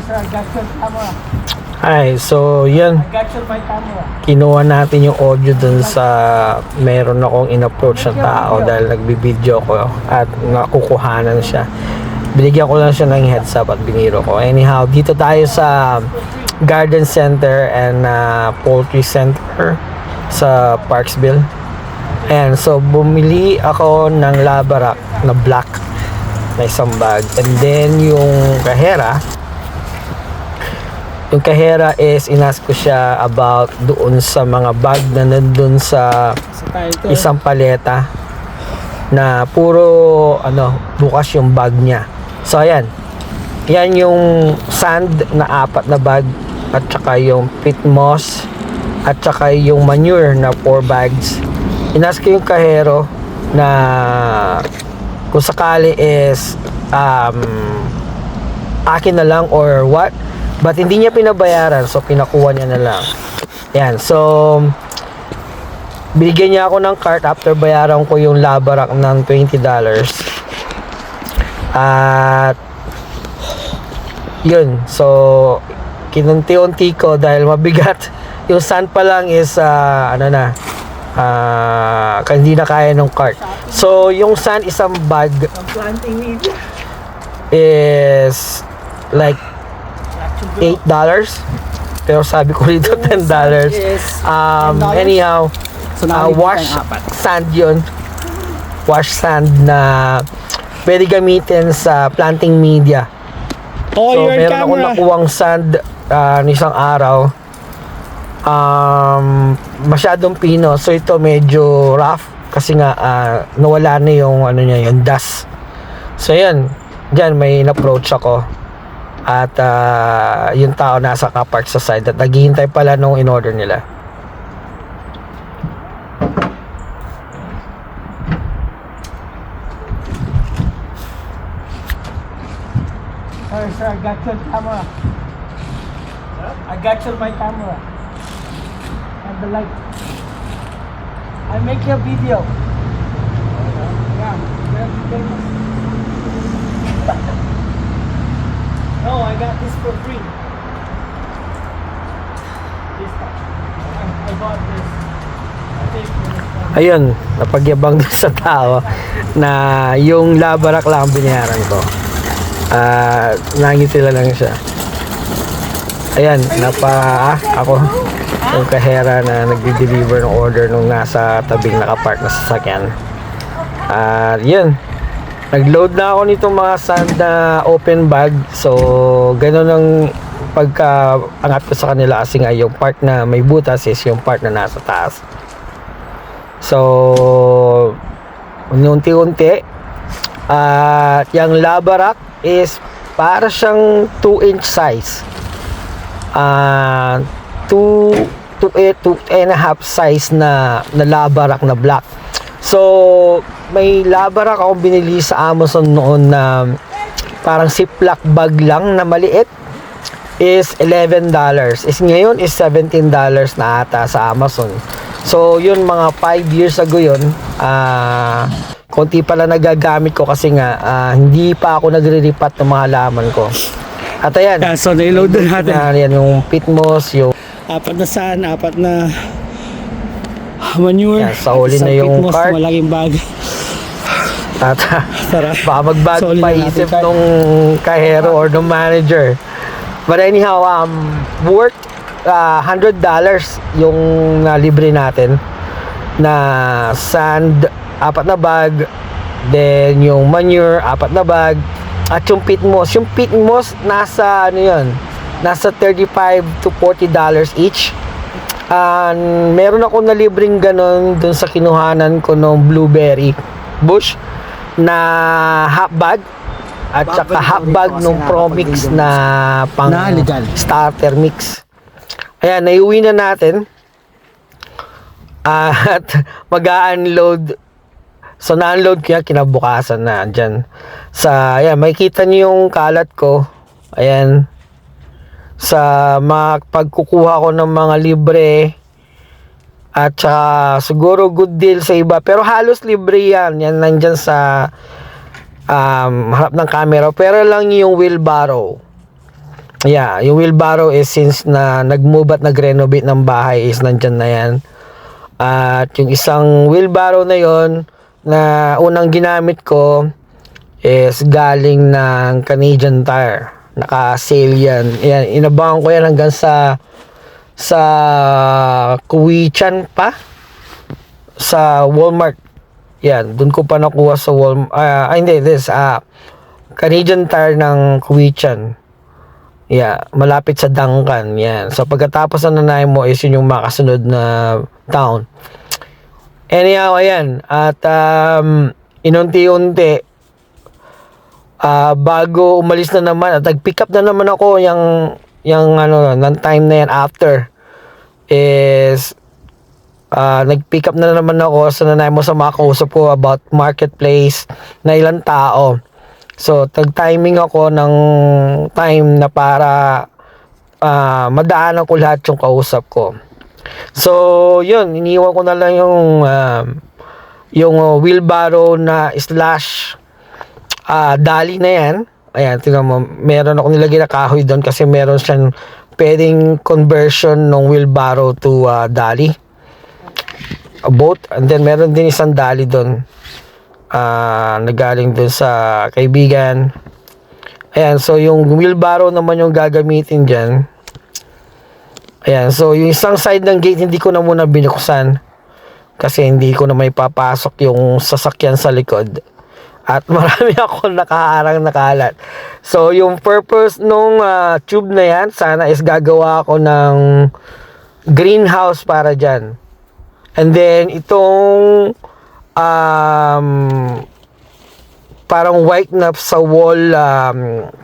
Sir, I got your camera. Hi, so yun, I got your my camera. kinuha natin yung audio dun sa meron akong in-approach na tao dahil nagbibideo ko at nakukuhanan siya. Binigyan ko lang siya ng heads up at biniro ko. Anyhow, dito tayo sa Garden Center and Poultry Center sa Parksville. And so bumili ako ng Labarak na black na isang bag. And then yung kahera is inask ko siya about doon sa mga bag na nandun sa isang paleta na puro bukas yung bag niya. So ayan, yan yung sand na 4 na bag at saka yung pit moss at saka yung manure na 4 bags. Inask ko yung kahero na kung sakali is akin na lang or what. But hindi niya pinabayaran, so pinakuha niya na lang. Yan, so binigyan niya ako ng cart after bayaran ko yung Labarak ng $20. At yun, so kinunti-unti ko dahil mabigat. Yung sand pa lang is hindi na kaya ng cart. So yung sand isang bag is like $8, pero sabi ko dito $10. Anyhow, wash sand yun, wash sand na pwede gamitin sa planting media. So meron akong nakuwang sand isang araw, masyadong pino, so ito medyo rough kasi nga nawala na yung yung dust. So yan, dyan may in-approach ako at yung tao nasa car-park sa side at naghihintay pala nung in-order nila. Sir, I got your camera. I got your my camera. And the light. I make your video. Yeah. No, I got this for free. This time. I bought this. I think Ayun, napagyabang dun sa tao na yung Labarak lang ang binayaran ko. Nangitila lang siya. Ayan, ako yung kahera na nagde-deliver ng order nung nasa tabing nakapark na sasakyan. Yun, nag-load na ako nitong mga sand na open bag. So ganun ang pagka-angat ko sa kanila kasi nga yung part na may butas is yung part na nasa taas. So unti-unti at yung Labarak is para siyang 2-inch size, 2.5 size na Labarak na black. So may Labarak akong binili sa Amazon noon na parang ziplock bag lang na maliit, is $11. Is ngayon is $17 na ata sa Amazon. So yun, mga 5 years ago yun. Konti pala nagagamit ko kasi nga hindi pa ako nagre-repat ng mga halaman ko. At ayan, so na-load na natin. Yan yung pit moss, yung 4 na sand, 4 na manure. yan, sa huli na yung cart. Malaking bag. At baka magbago pa isip nung kahero or nung manager. But anyhow, worth $100 yung libre natin na sand, 4 na bag, then yung manure, 4 na bag, at yung pit moss. Yung pit moss nasa nasa $35 to $40 each. Meron ako na libreng ganon dun sa kinuhanan ko ng blueberry bush na half bag at saka half bag nung Promix na pang starter mix. Ayan, naiuwi na natin at mag-unload. So na-unload ko yan kinabukasan na dyan ayan, makikita niyo yung kalat ko, ayan, sa pagkukuha ko ng mga libre at saka siguro good deal sa iba, pero halos libre yan nandyan sa harap ng camera, pero lang yung wheelbarrow. Yeah, yung wheelbarrow is since na nag-move at nag-renovate ng bahay is nandyan na yan. At yung isang wheelbarrow na yon na unang ginamit ko is galing ng Canadian Tire. Naka-sale yan. Yan, inabangan ko yan hanggang sa Kuwichan pa. Sa Walmart. Yan, dun ko pa nakuha sa Walmart. Canadian Tire ng Kuwichan. Yeah, malapit sa Duncan. Yan. So, pagkatapos na Nanaimo is yun yung makasunod na town. Anyhow, ayan. At inunti-unti, bago umalis na naman, at nag-pick up na naman ako yung ng time na yan after is nag-pick up na naman ako sa Nanaimo sa mga kausap ko about marketplace na ilang tao. So, tag-timing ako ng time na para madaanan ko lahat yung kausap ko. So, yun, iniwan ko na lang yung wheelbarrow na slash dali na yan. Ayan, tingnan mo, meron ako nilagay na kahoy doon kasi meron siyang pwedeng conversion ng wheelbarrow to dali. A boat. And then, meron din isang dali doon. Nagaling dun sa kaibigan. Ayan, so yung wheelbarrow naman yung gagamitin dyan. Ayan, so yung isang side ng gate hindi ko na muna binuksan kasi hindi ko na may papasok yung sasakyan sa likod at marami ako nakaharang nakalat. So yung purpose nung tube na yan, sana is gagawa ako ng greenhouse para dyan. And then itong parang white na sa wall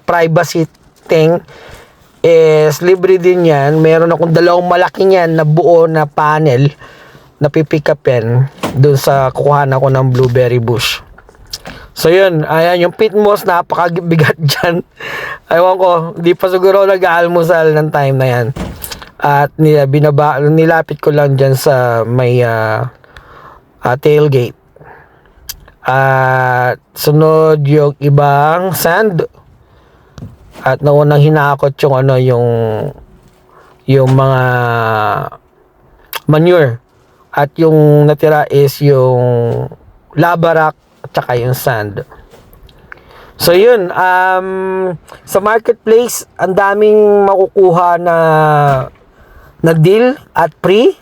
privacy thing is libre din yan. Meron akong dalawang malaki yan na buo na panel na pipick up yan dun sa kukuhan ako ng blueberry bush. So yun, ayan yung pit moss, napakabigat dyan. Ewan ko, di pa siguro nag-aalmusal ng time na yan. At nilapit ko lang dyan sa may tailgate. At sunod yung ibang sand. At naunang hinakot yung mga manure. At yung natira is yung lava rock at saka yung sand. So yun, sa marketplace ang daming makukuha na deal at free.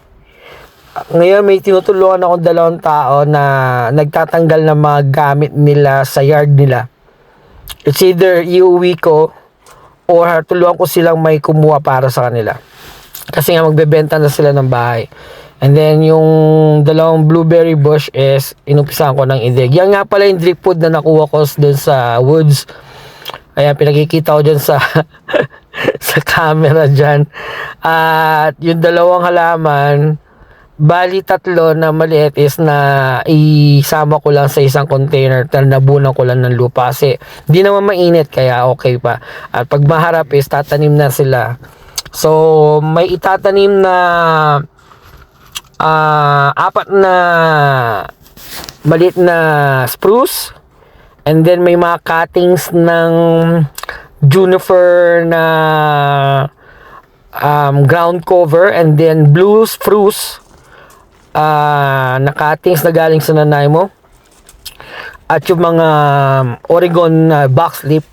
Ngayon may tinutulungan akong dalawang tao na nagtatanggal ng mga gamit nila sa yard nila. It's either iuwi ko or tulungan ko silang may kumuha para sa kanila. Kasi nga magbebenta na sila ng bahay. And then yung dalawang blueberry bush is inumpisahan ko ng idig. Yan nga pala yung drip food na nakuha ko dun sa woods. Ayan, pinakikita ko dyan sa sa camera dyan. At yung dalawang halaman, bali tatlo na maliit is na isama ko lang sa isang container, nabunan ko lang ng lupa kasi di naman mainit kaya okay pa. At pag maharap is tatanim na sila. So may itatanim na apat na maliit na spruce, and then may mga cuttings ng juniper na ground cover, and then blue spruce na cuttings na galing sa Nanaimo, at yung mga Oregon box leaf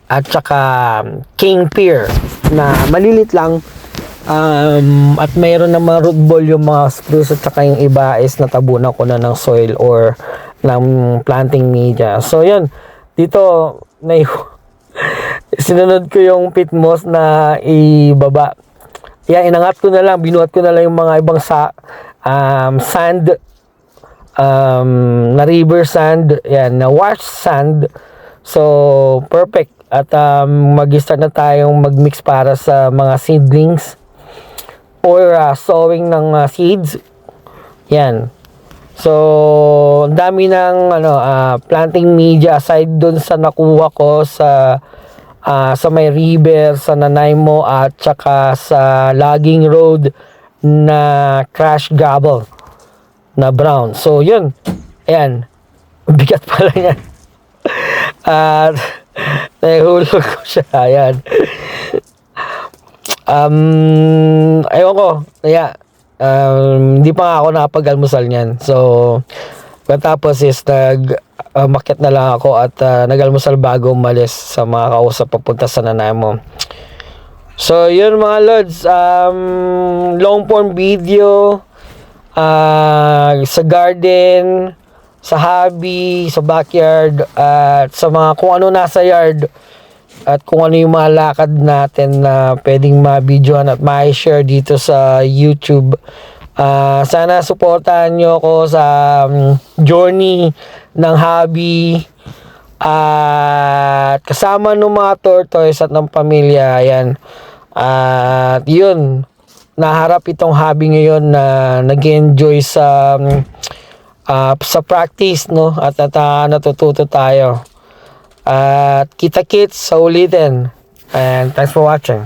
at saka king pear na malilit lang, at mayroon na mga root ball yung mga spruce, at saka yung iba is natabunan ko na ng soil or ng planting media. So yun, dito sinunod ko yung pit moss na ibaba. Yan, inangat ko na lang, binuhat ko na lang yung mga ibang sand, na river sand, yan, na wash sand. So perfect. At mag-start na tayong mag-mix para sa mga seedlings or sowing ng seeds. Yan. So ang dami ng planting media aside dun sa nakuha ko sa may river sa Nanaimo at saka sa logging road na crash gobble na brown. So yun, ayan, bigat pala yan. At Nahihulog ko siya. Ayan. Ewan ko. Kaya, hindi pa nga ako nakapag-almusal niyan. So, pagkatapos is makyat na lang ako at nag-almusal bago umalis sa mga kausap papunta sa Nanaimo. So, yun mga lods. Long form video sa garden, sa hobby, sa backyard, at sa mga kung ano nasa yard at kung ano yung mga lakad natin na pwedeng ma-videohan at ma-share dito sa YouTube. Sana supportahan nyo ako sa journey ng hobby at kasama ng mga tortoise at ng pamilya. Ayan. At yun, naharap itong hobby ngayon na nag-enjoy sa practice, no? At natututo tayo. At kita-kits sa ulitin. And thanks for watching.